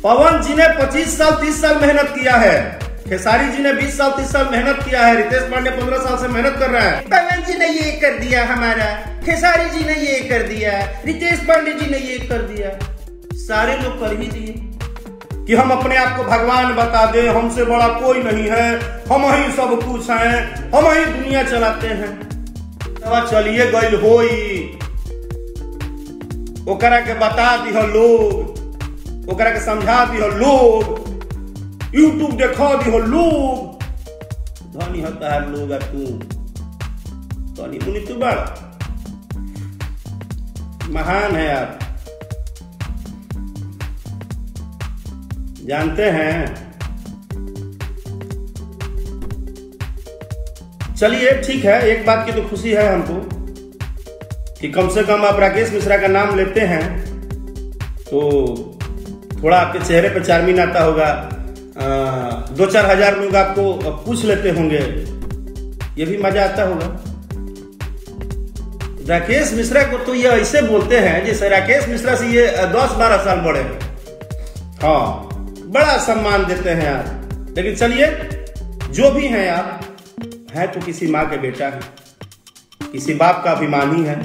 पवन जी ने 25 साल 30 साल मेहनत किया है, खेसारी जी ने 20 साल 30 साल मेहनत किया है, रितेश पांडे 15 साल से मेहनत कर रहा है। पवन जी ने ये कर दिया हमारा, खेसारी जी ने ये कर दिया, रितेश पांडे जी ने ये कर दिया, सारे लोग कर ही दिए कि हम अपने आप को भगवान बता दे, हमसे बड़ा कोई नहीं है, हम ही सब कुछ हैं, हम ही दुनिया चलाते हैं। चलिए गई होई ओकरा के बता दिह लोग, ओकरा के समझा दिह लोग, यूट्यूब देखा दिह लोग, धनी होता है लोग। तू धनी मुनि तू बड़ा महान है आप, जानते हैं। चलिए ठीक है, एक बात की तो खुशी है हमको कि कम से कम आप राकेश मिश्रा का नाम लेते हैं तो थोड़ा आपके चेहरे पे चार्मिंग आता होगा, 2-4 हजार लोग आपको पूछ लेते होंगे, ये भी मजा आता होगा। राकेश मिश्रा को तो ये ऐसे बोलते हैं जैसे राकेश मिश्रा से ये 10-12 साल बड़े हैं। हाँ, बड़ा सम्मान देते हैं आप। लेकिन चलिए, जो भी हैं आप, है तो किसी माँ के बेटा है, किसी बाप का अभिमानी है।